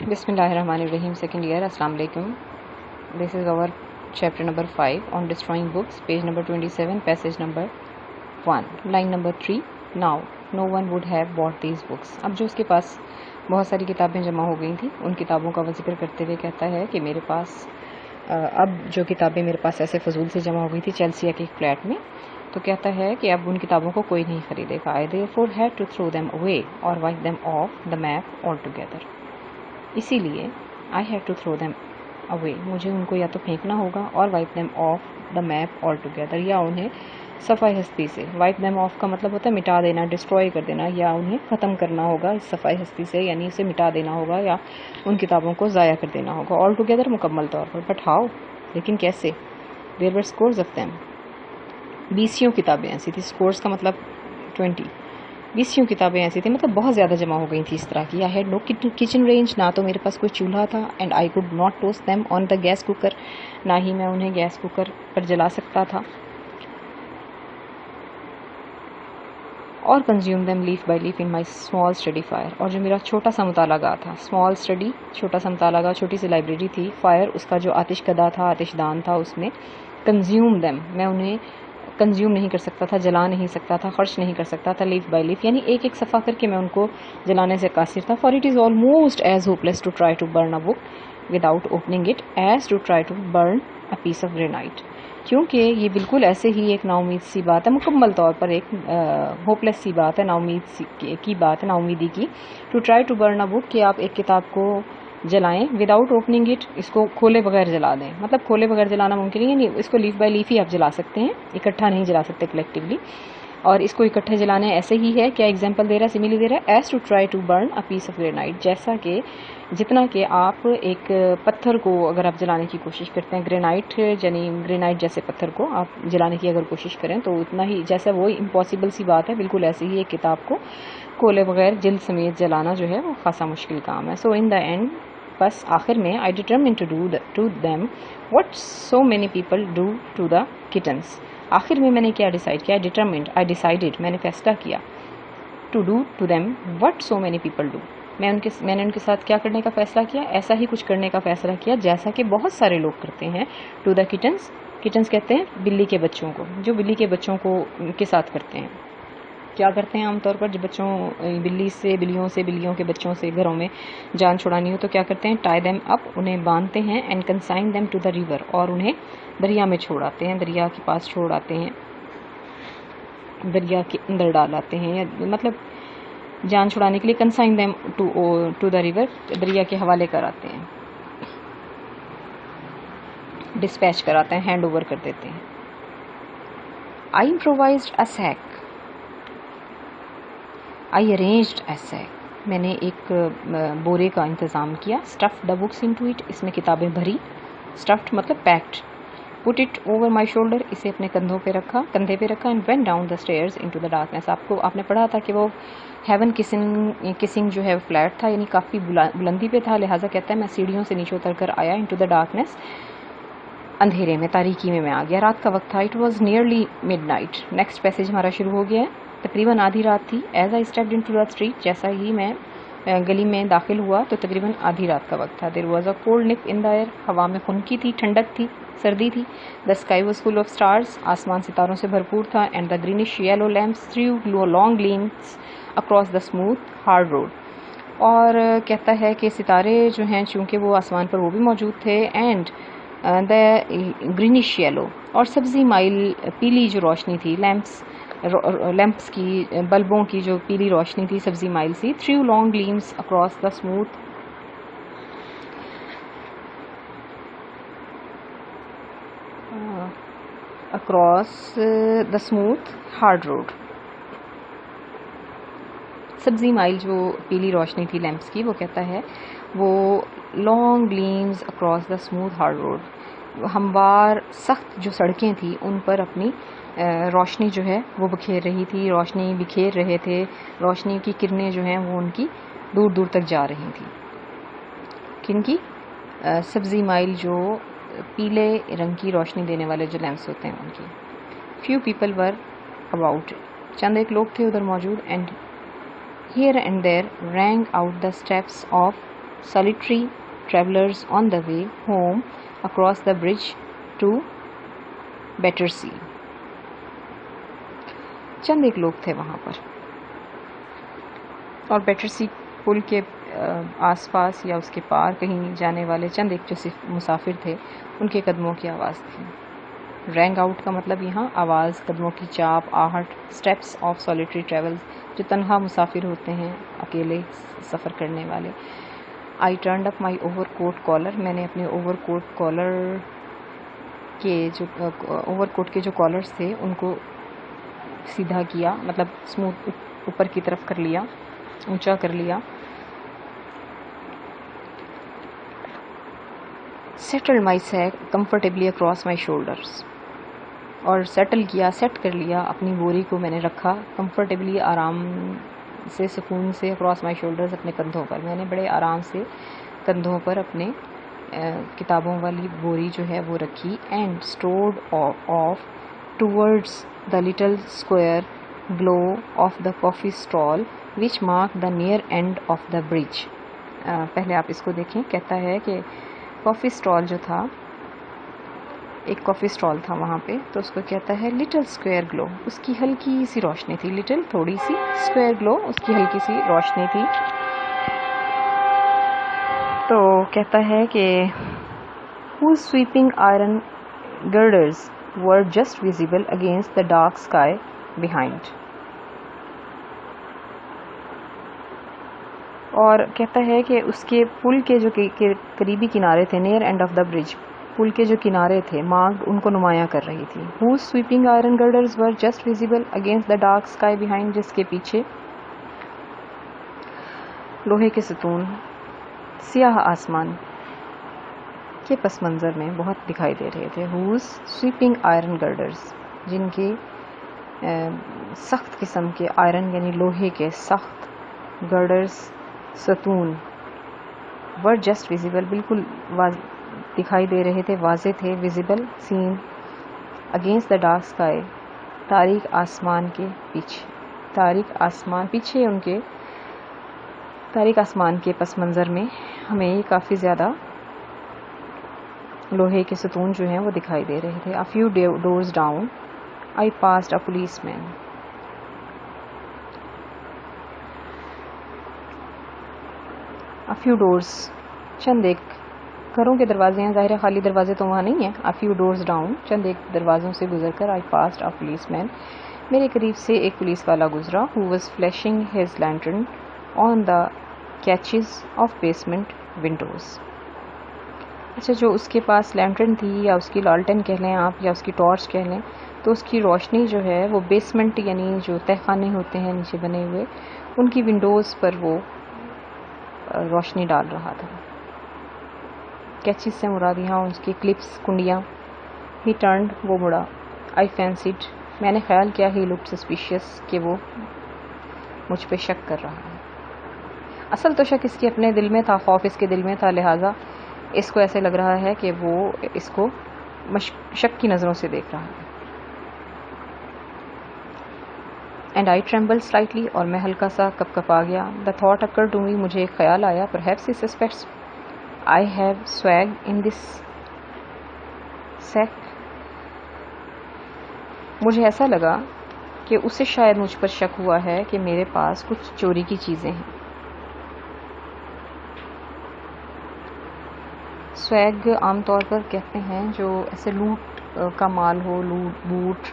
Bismillahirrahmanirrahim. Second year. Assalamu alaikum. This is our chapter number 5 on destroying books, page number 27, passage number 1, line number 3. Now, no one would have bought these books. अब जो उसके पास बहुत सारी किताबें जमा हो गई थी, उन किताबों का जिक्र करते हुए कहता है कि मेरे पास अब जो किताबें मेरे पास ऐसे फजूल से जमा हो गई थी चेल्सिया के एक फ्लैट में, तो कहता है कि अब उन किताबों को कोई नहीं खरीदेगा. I therefore had to throw them away or wipe them off the map altogether. इसीलिए I have to throw them away, मुझे उनको या तो फेंकना होगा और wipe them off the map altogether, या उन्हें सफ़ाई हस्ती से. वाइप देम ऑफ का मतलब होता है मिटा देना, डिस्ट्रॉय कर देना, या उन्हें ख़त्म करना होगा इस सफ़ाई हस्ती से, यानी इसे मिटा देना होगा या उन किताबों को ज़ाया कर देना होगा. ऑल टुगेदर मुकम्मल तौर पर. बट हाउ, लेकिन कैसे? There were scores of them, 20 किताबें ऐसी थी. स्कोर्स का मतलब 20, 20 किताबें ऐसी थी, मतलब बहुत ज़्यादा जमा हो गई थी इस तरह की. I had no kitchen range, ना तो मेरे पास कोई चूल्हा था. And I could not toast them on the gas cooker, ना ही मैं उन्हें गैस कुकर पर जला सकता था. और consume them leaf by leaf in my small study fire, और जो मेरा छोटा सा मुतालागा था, स्मॉल स्टडी छोटा सा मुतालागा, छोटी सी लाइब्रेरी थी. फायर उसका जो आतिशकदा था, आतिशदान था, उसमें कंज्यूम देम, मैं उन्हें कंज्यूम नहीं कर सकता था, जला नहीं सकता था, खर्च नहीं कर सकता था. लीफ बाय लीफ यानी एक एक सफ़ा करके मैं उनको जलाने से कासिर था. For it is almost as hopeless to try to burn a book without opening it as to try to burn a piece of granite, क्योंकि ये बिल्कुल ऐसे ही एक नाउमीद सी बात है, मुकम्मल तौर पर एक होपलेस सी बात है, नाउमीद की बात है, नाउमीदी की. To try to burn a book, कि आप एक किताब को जलाएं विदाउट ओपनिंग इट, इसको खोले बगैर जला दें. मतलब खोले बगैर जलाना मुमकिन नहीं है, इसको लीफ बाय लीफ ही आप जला सकते हैं, इकट्ठा नहीं जला सकते कलेक्टिवली. और इसको इकट्ठे जलाना ऐसे ही है, क्या एग्जांपल दे रहा है, सिमिली दे रहा है, as to try to burn a piece of granite, जैसा कि जितना कि आप एक पत्थर को अगर आप जलाने की कोशिश करते हैं, ग्रेनाइट यानी ग्रेनाइट जैसे पत्थर को आप जलाने की अगर कोशिश करें तो उतना ही, जैसा वो इम्पॉसिबल सी बात है, बिल्कुल ऐसे ही एक किताब को खोले बगैर जिल्द समेत जलाना जो है वो खासा मुश्किल काम है. सो इन द एंड, बस आखिर में, I determine to do to them what so many people do to the kittens, आखिर में मैंने क्या डिसाइड किया? डिटरमिन्ड, आई डिसाइडेड, मैंने फैसला किया, to do to them what so many people do, मैंने उनके साथ क्या करने का फैसला किया? ऐसा ही कुछ करने का फैसला किया जैसा कि बहुत सारे लोग करते हैं. टू द किटन्स, किटन्स कहते हैं बिल्ली के बच्चों को, जो बिल्ली के बच्चों को के साथ करते हैं. क्या करते हैं आमतौर पर, जब बिल्लियों के बच्चों से घरों में जान छुड़ानी हो तो क्या करते हैं? टाई देम अप, उन्हें बांधते हैं. And consign them to the river, और उन्हें दरिया में छोड़ आते हैं, दरिया के पास छोड़ आते हैं, दरिया के अंदर डाल आते हैं, या मतलब जान छुड़ाने के लिए consign them to the river, दरिया के हवाले कराते हैं, डिस्पैच कराते हैं, हैंड ओवर कर देते हैं. I improvised a sack, I arranged a sack, मैंने एक बोरे का इंतज़ाम किया. Stuffed the books into it, इसमें किताबें भरी. स्टफ्ड मतलब packed. Put it over my shoulder, इसे अपने कंधे पे रखा. And went down the stairs into the darkness, आपने पढ़ा था कि वो हेवन किसिंग जो है फ्लैट था, यानी काफ़ी बुलंदी पे था, लिहाजा कहता है मैं सीढ़ियों से नीचे उतर कर आया. इनटू द डार्कनेस, अंधेरे में, तारीकी में मैं आ गया. रात का वक्त था. It was nearly midnight. Next passage हमारा शुरू हो गया है. तकरीबन आधी रात थी. As I stepped into the street, जैसा ही मैं गली में दाखिल हुआ तो तकरीबन आधी रात का वक्त था. There was a cold nip in the air, हवा में खुनकी थी, ठंडक थी, सर्दी थी. The sky was full of stars, आसमान सितारों से भरपूर था. And the greenish yellow lamps threw long gleams across the smooth hard road, और कहता है कि सितारे जो हैं चूँकि वो आसमान पर वो भी मौजूद थे. एंड द ग्रीनिश येलो, और सब्जी माइल, पीली जो रोशनी थी, लैंप्स की, बल्बों की जो पीली रोशनी थी, सब्जी माइल सी. Threw long gleams across the smooth hard road. सब्जी माइल जो पीली रोशनी थी लैंप्स की, वो कहता है वो long gleams across the smooth hard road, हमवार सख्त जो सड़कें थी उन पर अपनी रोशनी जो है वो बिखेर रही थी, रोशनी बिखेर रहे थे. रोशनी की किरणें जो हैं वो उनकी दूर दूर तक जा रही थी. किनकी? सब्जी माइल जो पीले रंग की रोशनी देने वाले जो लैंप्स होते हैं उनकी. फ्यू पीपल वर अबाउट, चंद एक लोग थे उधर मौजूद. And here and there rang out the steps of solitary travelers on the way home across the bridge to Battersea. चंद एक लोग थे वहाँ पर, और बैटरसी पुल के आसपास या उसके पार कहीं जाने वाले चंद एक जो मुसाफिर थे, उनके कदमों की आवाज़ थी. रैंग आउट का मतलब यहाँ आवाज़, कदमों की चाप, आहट. स्टेप्स ऑफ सॉलिटरी ट्रेवल, जो तन्हा मुसाफिर होते हैं, अकेले सफ़र करने वाले. I turned up my overcoat collar, मैंने अपने ओवर कोट कॉलर के जो ओवर कोट के जो कॉलर्स थे उनको सीधा किया, मतलब स्मूथ ऊपर की तरफ कर लिया, ऊंचा कर लिया. Settled my sack comfortably across my shoulders, और सेटल किया, सेट कर लिया अपनी बोरी को मैंने रखा कंफर्टेबली, आराम से, सुकून से, अक्रॉस माई शोल्डर्स, अपने कंधों पर. मैंने बड़े आराम से कंधों पर अपने किताबों वाली बोरी जो है वो रखी. And strode of towards the little square glow of the coffee stall which mark the near end of the bridge. पहले आप इसको देखें. कहता है कि कॉफ़ी स्टॉल जो था, एक कॉफ़ी स्टॉल था वहाँ पे, तो उसको कहता है लिटिल स्क्वायर ग्लो, उसकी हल्की सी रोशनी थी. लिटिल थोड़ी सी, स्क्वायर ग्लो उसकी हल्की सी रोशनी थी. तो कहता है कि whose sweeping iron girders were just visible against the dark sky behind. और कहता है कि उसके पुल के जो करीबी किनारे थे, near end of the bridge, पुल के जो किनारे थे, मार्ग उनको नुमायां कर रही थी. whose sweeping iron girders were just visible against the dark sky behind, जिसके पीछे लोहे के सतून सियाह आसमान के पस मंज़र में बहुत दिखाई दे रहे थे. whose sweeping iron girders, जिनके सख्त किस्म के आयरन यानी लोहे के सख्त, girders सतून, were just visible बिल्कुल दिखाई दे रहे थे, वाज़े थे, visible seen against the dark sky, तारीक आसमान के पीछे. तारीक आसमान पीछे, उनके तारीक आसमान के पस मंज़र में हमें काफ़ी ज़्यादा लोहे के सतून जो हैं वो दिखाई दे रहे थे. A few doors down I passed a policeman. A few doors, चंद एक घरों के दरवाजे हैं, ज़ाहिर है खाली दरवाजे तो वहाँ नहीं हैं. A few doors down, चंद एक दरवाज़ों से गुजरकर I passed a policeman, मेरे करीब से एक पुलिस वाला गुजरा. Who was flashing his lantern on the catches of basement windows. अच्छा, जो उसके पास लैंटर्न थी, या उसकी लालटेन कह लें आप, या उसकी टॉर्च कह लें, तो उसकी रोशनी जो है वो बेसमेंट यानी जो तहखाने होते हैं नीचे बने हुए, उनकी विंडोज़ पर वो रोशनी डाल रहा था. कैचेस से मुराद यहाँ उसकी क्लिप्स, कुंडियाँ. ही टर्न्ड, वो मुड़ा. आई फैंसीड, मैंने ख्याल किया. ही लुक्ड सस्पिशियस, कि वो मुझ पे शक कर रहा है. असल तो शक इसके अपने दिल में था, खौफ इसके दिल में था, लिहाजा इसको ऐसे लग रहा है कि वो इसको शक की नज़रों से देख रहा है. एंड आई ट्रेम्बल स्लाइटली, और मैं हल्का सा कपकपा गया. The thought occur to me, मुझे एक ख्याल आया. Perhaps he suspects I have swag in this sack. मुझे ऐसा लगा कि उसे शायद मुझ पर शक हुआ है कि मेरे पास कुछ चोरी की चीज़ें हैं. स्वैग आमतौर पर कहते हैं जो ऐसे लूट का माल हो, लूट,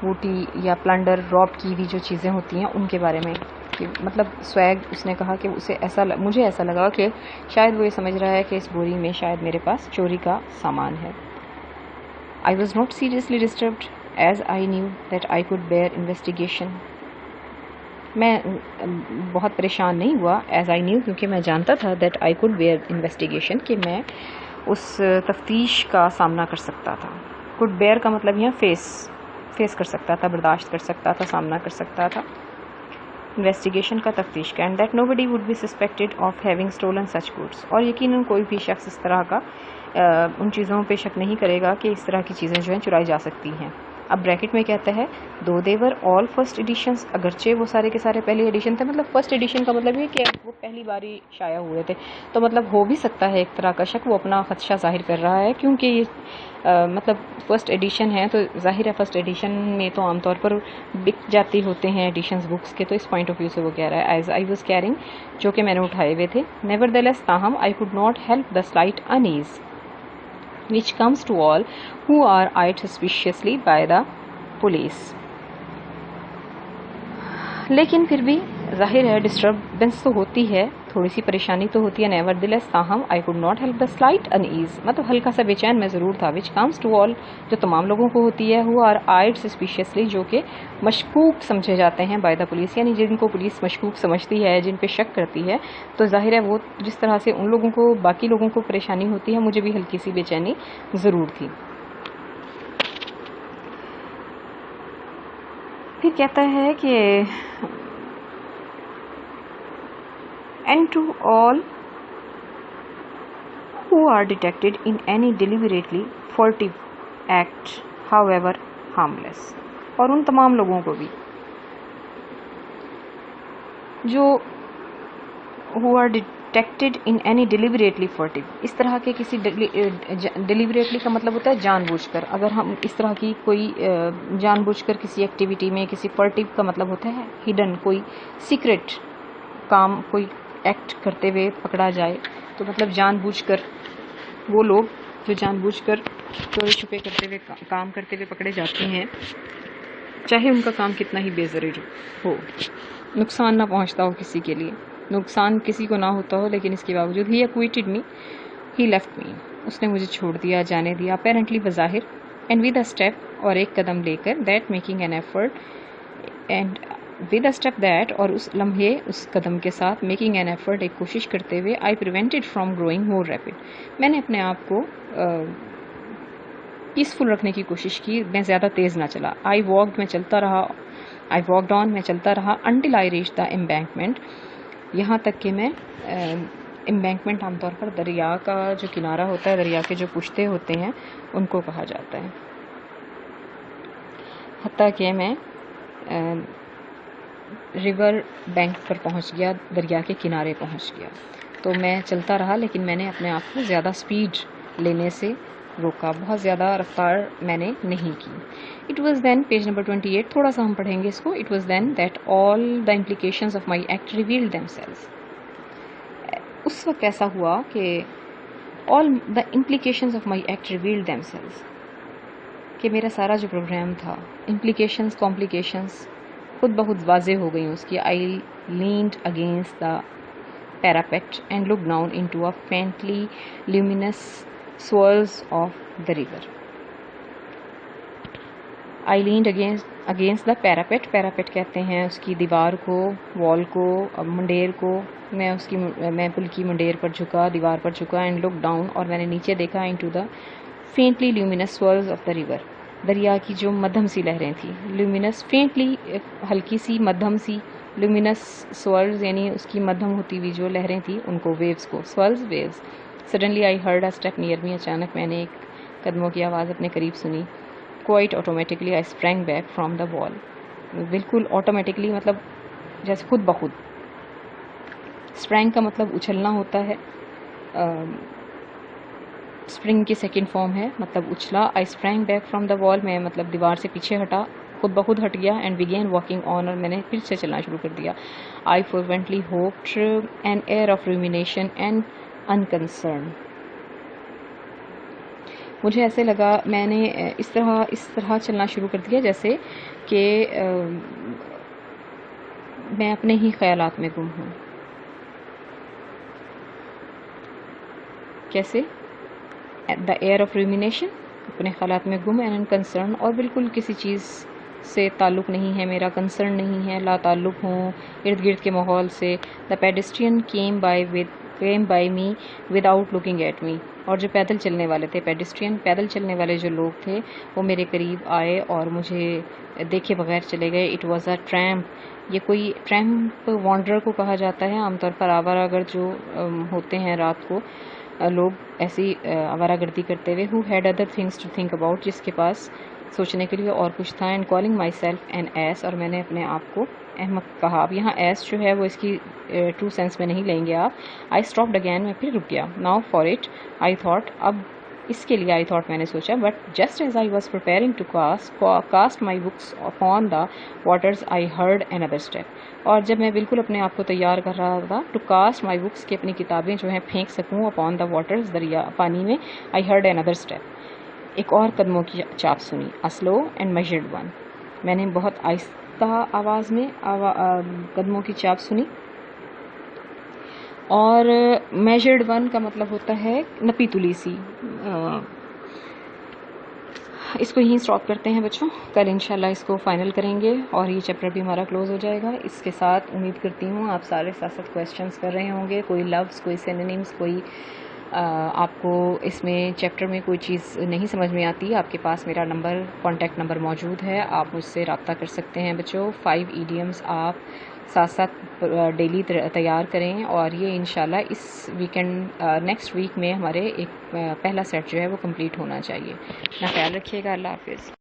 बूटी या प्लंडर, रॉब की हुई जो चीज़ें होती हैं उनके बारे में. कि मतलब स्वैग, उसने कहा कि मुझे ऐसा लगा कि शायद वो ये समझ रहा है कि इस बोरी में शायद मेरे पास चोरी का सामान है. I was not seriously disturbed as I knew that I could bear investigation. मैं बहुत परेशान नहीं हुआ, एज आई न्यू, क्योंकि मैं जानता था that I could bear investigation, कि मैं उस तफ्तीश का सामना कर सकता था. कुड बेयर का मतलब यहाँ फेस कर सकता था, बर्दाश्त कर सकता था, सामना कर सकता था. इन्वेस्टिगेशन का, तफ्तीश का. And that nobody would be suspected of having stolen such goods, और यकीनन कोई भी शख्स इस तरह का उन चीज़ों पे शक नहीं करेगा कि इस तरह की चीज़ें जो हैं चुराई जा सकती हैं. اب بریکٹ میں کہتا ہے دو دے ور آل فرسٹ ایڈیشنز، اگرچہ وہ سارے کے سارے پہلی ایڈیشن تھے. مطلب فرسٹ ایڈیشن کا مطلب یہ کہ وہ پہلی باری شائع ہوئے تھے. تو مطلب ہو بھی سکتا ہے ایک طرح کا شک، وہ اپنا خدشہ ظاہر کر رہا ہے کیونکہ یہ مطلب فرسٹ ایڈیشن ہے تو ظاہر ہے فرسٹ ایڈیشن میں تو عام طور پر بک جاتی ہوتے ہیں ایڈیشنز بکس کے. تو اس پوائنٹ آف ویو سے وہ کہہ رہا ہے ایز آئی واز کیرنگ، جو کہ میں نے اٹھائے ہوئے تھے. نیور دی لیس، تاہم I could not help the slight unease which comes to all who are eyed suspiciously by the police. لیکن پھر بھی ظاہر ہے ڈسٹربنس تو ہوتی ہے، تھوڑی سی پریشانی تو ہوتی ہے. نیور دی لیس، تاہم I could not help the slight unease, مطلب ہلکا سا بے چین میں ضرور تھا. وچ کمز ٹو آل، جو تمام لوگوں کو ہوتی ہے. ہو آر آئڈ سسپیشیسلی، جو کہ مشکوک سمجھے جاتے ہیں بائی دا پولیس، یعنی جن کو پولیس مشکوک سمجھتی ہے، جن پہ شک کرتی ہے. تو ظاہر ہے وہ جس طرح سے ان لوگوں کو باقی لوگوں کو پریشانی ہوتی ہے، مجھے بھی ہلکی سی بے چینی ضرور تھی. پھر کہتا ہے کہ and to all who are detected in any deliberately furtive act however harmless، اور ان تمام لوگوں کو بھی جو who are detected in any deliberately furtive، اس طرح کے کسی deliberately کا مطلب ہوتا ہے جان بوجھ کر. اگر ہم اس طرح کی کوئی جان بوجھ کر کسی ایکٹیویٹی میں، کسی furtive کا مطلب ہوتا ہے hidden، کوئی سیکرٹ کام، کوئی ایکٹ کرتے ہوئے پکڑا جائے، تو مطلب جان بوجھ کر وہ لوگ جو جان بوجھ کر چوری چھپے کرتے ہوئے کام کرتے ہوئے پکڑے جاتے ہیں، چاہے ان کا کام کتنا ہی بے ضرر ہو، نقصان نہ پہنچتا ہو کسی کے لیے، نقصان کسی کو نہ ہوتا ہو، لیکن اس کے باوجود ہی acquitted me، he left me، اس نے مجھے چھوڑ دیا، جانے دیا. apparently بظاہر، and with a step، اور ایک قدم لے کر، that making an effort، and with a step that، اور اس لمحے اس قدم کے ساتھ، making an effort، ایک کوشش کرتے ہوئے، I prevented from growing more rapid، میں نے اپنے آپ کو پیسفل رکھنے کی کوشش کی، میں زیادہ تیز نہ چلا. I walked، میں چلتا رہا، I walked on، میں چلتا رہا، until I reached the embankment، یہاں تک کہ میں embankment عام طور پر دریا کا جو کنارہ ہوتا ہے، دریا کے جو پشتے ہوتے ہیں ان کو کہا جاتا ہے. حتیٰ کہ میں ریور بینک پر پہنچ گیا، دریا کے کنارے پہنچ گیا. تو میں چلتا رہا لیکن میں نے اپنے آپ کو زیادہ سپیڈ لینے سے روکا، بہت زیادہ رفتار میں نے نہیں کی. It was then, page number 28، تھوڑا سا ہم پڑھیں گے اس کو. It was then that all the implications of my act revealed themselves، اس وقت ایسا ہوا کہ all the implications of my act revealed themselves، کہ میرا سارا جو پروگرام تھا، implications complications خود بخود واضح ہو گئی اس کی. I leaned against the parapet and looked down into a faintly luminous swirls of the river. I leaned against the parapet، parapet کہتے ہیں اس کی دیوار کو، وال کو، منڈیر کو. میں پل کی منڈیر پر جھکا، دیوار پر جھکا. اینڈ لک ڈاؤن، اور میں نے نیچے دیکھا. Into the faintly luminous swirls of the river, دریا کی جو مدھم سی لہریں تھیں. لیومینس، فینٹلی ہلکی سی، مدھم سی. لیومینس سوئرز یعنی اس کی مدھم ہوتی ہوئی جو لہریں تھیں ان کو، ویوز کو، swirls waves. Suddenly I heard a step near me, اچانک میں نے ایک قدموں کی آواز اپنے قریب سنی. Quite automatically I spring back from the wall, بالکل آٹومیٹکلی مطلب جیسے خود بخود. اسپرینگ کا مطلب اچھلنا ہوتا ہے، اسپرنگ کی سیکنڈ فارم ہے، مطلب اچھلا. آئی اسپرینگ بیک فرام دا وال، میں مطلب دیوار سے پیچھے ہٹا، خود بخود ہٹ گیا. اینڈ بگین واکنگ آن، اور میں نے پھر سے چلنا شروع کر دیا. آئی فروینٹلی hoped N year of رومینیشن and انکنسرن، مجھے ایسے لگا، میں نے اس طرح چلنا شروع کر دیا جیسے کہ میں اپنے ہی خیالات میں گم ہوں. کیسے؟ دا ایئر آف رومینیشن، اپنے خیالات میں گم. اینڈ انکنسرن، اور بالکل کسی چیز سے تعلق نہیں ہے میرا، کنسرن نہیں ہے، لا تعلق ہوں ارد گرد کے ماحول سے. The pedestrian came by me without looking at me, اور جو پیدل چلنے والے تھے، پیڈسٹرین پیدل چلنے والے جو لوگ تھے، وہ میرے قریب آئے اور مجھے دیکھے بغیر چلے گئے. اٹ واز اے ٹریمپ، یہ کوئی ٹریمپ وانڈرر کو کہا جاتا ہے، عام طور پر آوارہ گرد جو ہوتے ہیں رات کو لوگ ایسی آوارہ گردی کرتے ہوئے. Who had other things to think about, جس کے پاس سوچنے کے لیے اور کچھ تھا. And calling myself an ass, اور میں نے اپنے آپ کو احمق کہا. اب یہاں ایس جو ہے وہ اس کی ٹرو سینس میں نہیں لیں گے آپ. آئی اسٹاپڈ اگین, میں پھر رک گیا. Now for it I thought, اب اس کے لیے آئی تھاٹ میں نے سوچا. But just as I was preparing to cast my books upon the waters I heard another step. اور جب میں بالکل اپنے آپ کو تیار کر رہا تھا ٹو کاسٹ مائی بکس کہ اپنی کتابیں جو ہیں پھینک سکوں اپون دا واٹرز, دریا پانی میں, آئی ہرڈ another اسٹیپ, ایک اور قدموں کی چاپ سنی. a slow and measured one, میں نے بہت آہستہ آواز میں قدموں کی چاپ سنی. اور میجرڈ ون کا مطلب ہوتا ہے نپی تلی سی. اس کو یہیں اسٹاپ کرتے ہیں بچوں, کل انشاءاللہ اس کو فائنل کریں گے اور یہ چیپٹر بھی ہمارا کلوز ہو جائے گا. اس کے ساتھ امید کرتی ہوں آپ سارے ساتھ کویسچنس کر رہے ہوں گے, کوئی لفظ, کوئی سینونیمز, کوئی آپ کو اس میں چیپٹر میں کوئی چیز نہیں سمجھ میں آتی, آپ کے پاس میرا نمبر, کانٹیکٹ نمبر موجود ہے, آپ مجھ سے رابطہ کر سکتے ہیں بچوں. 5 ایڈیمز آپ ساتھ ساتھ ڈیلی تیار کریں, اور یہ انشاءاللہ اس ویکنڈ نیکسٹ ویک میں ہمارے ایک پہلا سیٹ جو ہے وہ کمپلیٹ ہونا چاہیے. اپنا خیال رکھیے گا. اللہ حافظ.